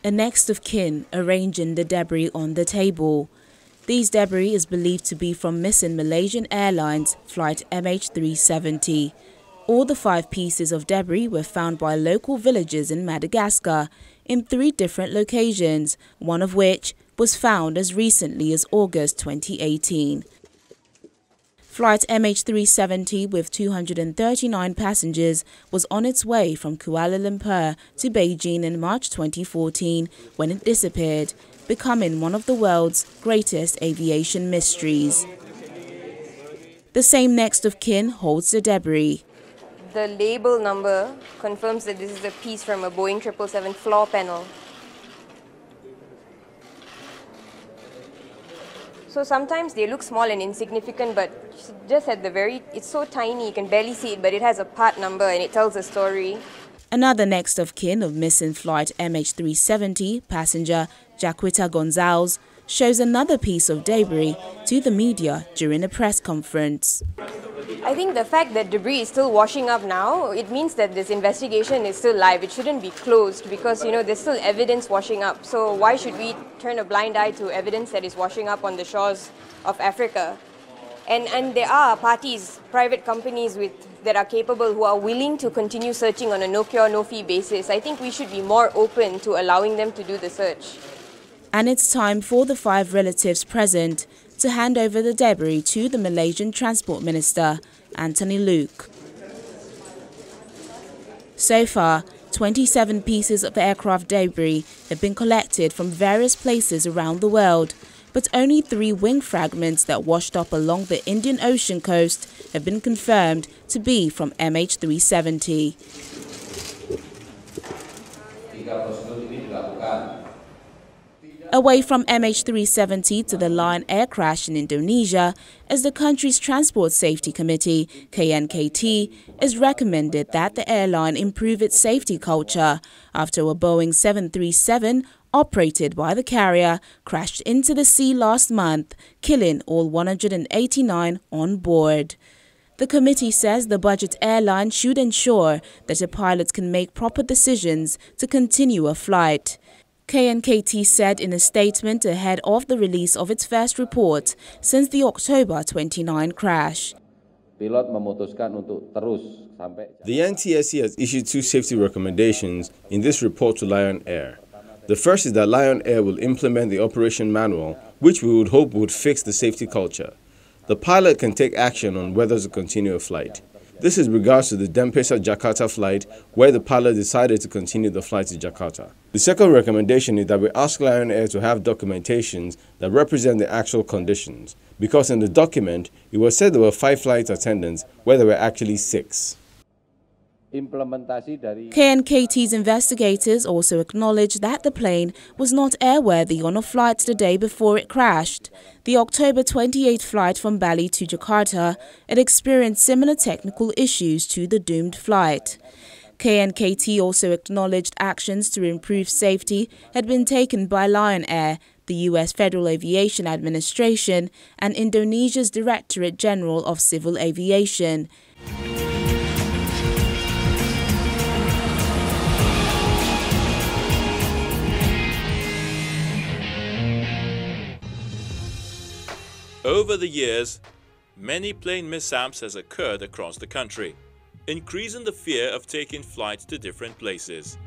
A next of kin arranging the debris on the table. These debris is believed to be from missing Malaysian Airlines flight MH370. All the 5 pieces of debris were found by local villagers in Madagascar in 3 different locations, one of which was found as recently as August 2018. Flight MH370 with 239 passengers was on its way from Kuala Lumpur to Beijing in March 2014 when it disappeared, becoming one of the world's greatest aviation mysteries. The same next of kin holds the debris. The label number confirms that this is a piece from a Boeing 777 floor panel. So sometimes they look small and insignificant, but just at the it's so tiny you can barely see it, but it has a part number and it tells a story. Another next of kin of missing flight MH370 passenger Jaquita Gonzalez shows another piece of debris to the media during a press conference. I think the fact that debris is still washing up now, it means that this investigation is still live. It shouldn't be closed because, there's still evidence washing up. So why should we turn a blind eye to evidence that is washing up on the shores of Africa? And there are parties, private companies that are capable who are willing to continue searching on a no-cure, no-fee basis. I think we should be more open to allowing them to do the search. And it's time for the 5 relatives present to hand over the debris to the Malaysian Transport Minister, Anthony Luke. So far, 27 pieces of aircraft debris have been collected from various places around the world, but only 3 wing fragments that washed up along the Indian Ocean coast have been confirmed to be from MH370. Away from MH370 to the Lion Air crash in Indonesia, as the country's Transport Safety Committee, KNKT, has recommended that the airline improve its safety culture after a Boeing 737 operated by the carrier crashed into the sea last month, killing all 189 on board. The committee says the budget airline should ensure that a pilot can make proper decisions to continue a flight. KNKT said in a statement ahead of the release of its first report since the October 29 crash. The NTSC has issued 2 safety recommendations in this report to Lion Air. The first is that Lion Air will implement the operation manual, which we would hope would fix the safety culture. The pilot can take action on whether to continue a flight. This is regards to the Denpasar-Jakarta flight, where the pilot decided to continue the flight to Jakarta. The second recommendation is that we ask Lion Air to have documentations that represent the actual conditions, because in the document, it was said there were 5 flight attendants where there were actually 6. KNKT's investigators also acknowledged that the plane was not airworthy on a flight the day before it crashed. The October 28 flight from Bali to Jakarta had experienced similar technical issues to the doomed flight. KNKT also acknowledged actions to improve safety had been taken by Lion Air, the U.S. Federal Aviation Administration, and Indonesia's Directorate General of Civil Aviation. Over the years, many plane mishaps has occurred across the country, increasing the fear of taking flights to different places.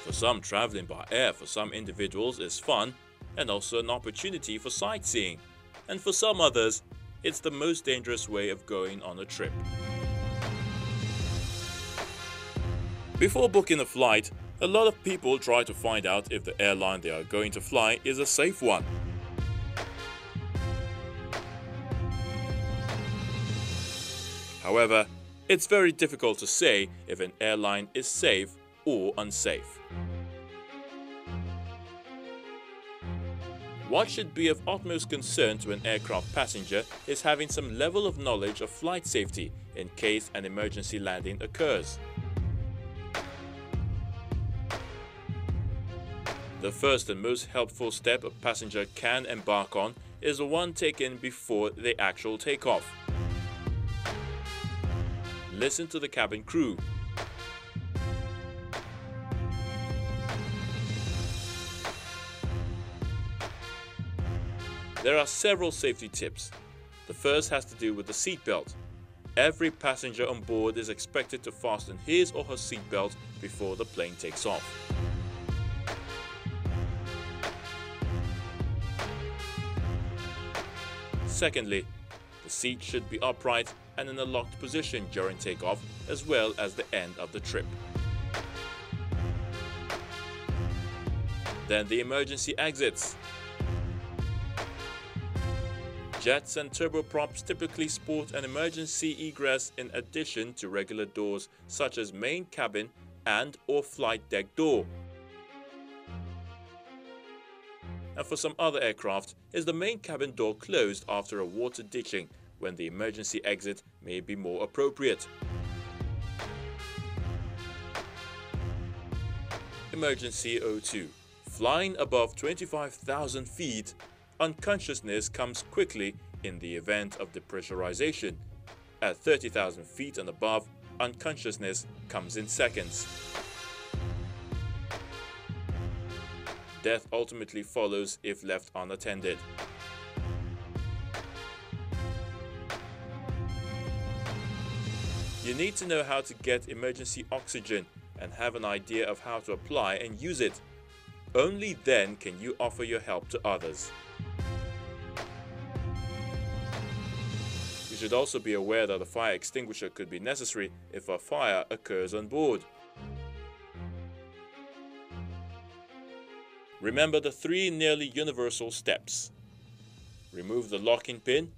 For some, traveling by air for some individuals is fun and also an opportunity for sightseeing, and for some others, it's the most dangerous way of going on a trip. Before booking a flight, a lot of people try to find out if the airline they are going to fly is a safe one. However, it's very difficult to say if an airline is safe or unsafe. What should be of utmost concern to an aircraft passenger is having some level of knowledge of flight safety in case an emergency landing occurs. The first and most helpful step a passenger can embark on is the one taken before the actual takeoff. Listen to the cabin crew. There are several safety tips. The first has to do with the seatbelt. Every passenger on board is expected to fasten his or her seatbelt before the plane takes off. Secondly, the seat should be upright and in a locked position during takeoff as well as the end of the trip. Then the emergency exits. Jets and turboprops typically sport an emergency egress in addition to regular doors such as main cabin and/or flight deck door. And for some other aircraft, is the main cabin door closed after a water ditching, when the emergency exit may be more appropriate. Emergency O2. Flying above 25,000 feet, unconsciousness comes quickly in the event of depressurization. At 30,000 feet and above, unconsciousness comes in seconds. Death ultimately follows if left unattended. You need to know how to get emergency oxygen and have an idea of how to apply and use it. Only then can you offer your help to others. You should also be aware that a fire extinguisher could be necessary if a fire occurs on board. Remember the 3 nearly universal steps. Remove the locking pin,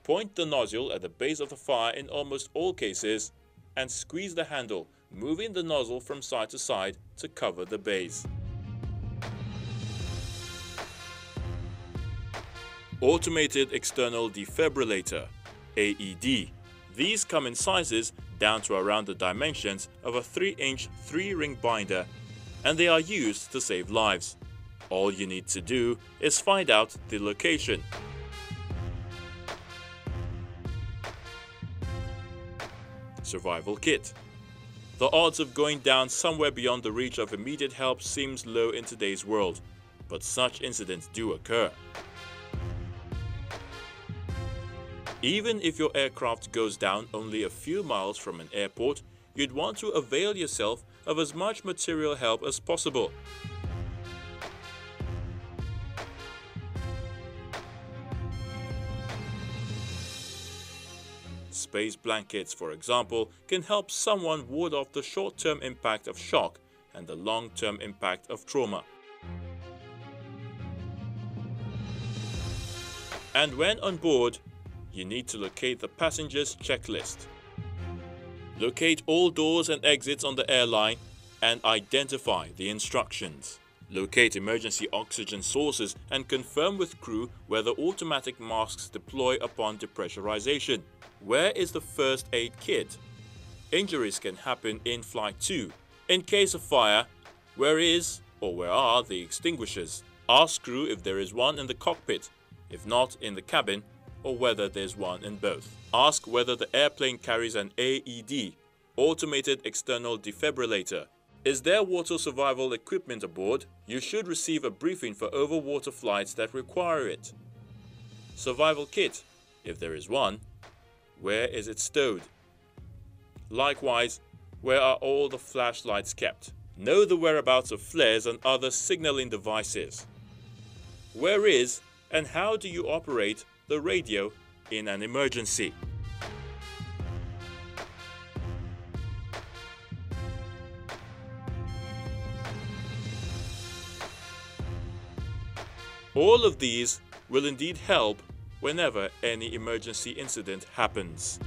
point the nozzle at the base of the fire in almost all cases, and squeeze the handle, moving the nozzle from side to side to cover the base. Automated External Defibrillator, AED. These come in sizes down to around the dimensions of a 3-inch 3-ring binder, and they are used to save lives. All you need to do is find out the location. Survival kit. The odds of going down somewhere beyond the reach of immediate help seems low in today's world, but such incidents do occur. Even if your aircraft goes down only a few miles from an airport, you'd want to avail yourself of as much material help as possible. Space blankets, for example, can help someone ward off the short-term impact of shock and the long-term impact of trauma. And when on board, you need to locate the passenger's checklist. Locate all doors and exits on the airline and identify the instructions. Locate emergency oxygen sources and confirm with crew whether automatic masks deploy upon depressurization. Where is the first aid kit? Injuries can happen in flight too. In case of fire, where is or where are the extinguishers? Ask crew if there is one in the cockpit, if not in the cabin, or whether there's one in both. Ask whether the airplane carries an AED, Automated External Defibrillator. Is there water survival equipment aboard? You should receive a briefing for overwater flights that require it. Survival kit, if there is one. Where is it stowed? Likewise, where are all the flashlights kept? Know the whereabouts of flares and other signaling devices. Where is and how do you operate the radio in an emergency? All of these will indeed help whenever any emergency incident happens.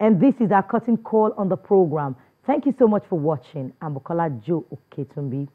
And this is our curtain call on the program. Thank you so much for watching. I'm Bukola Joe Oketumbi.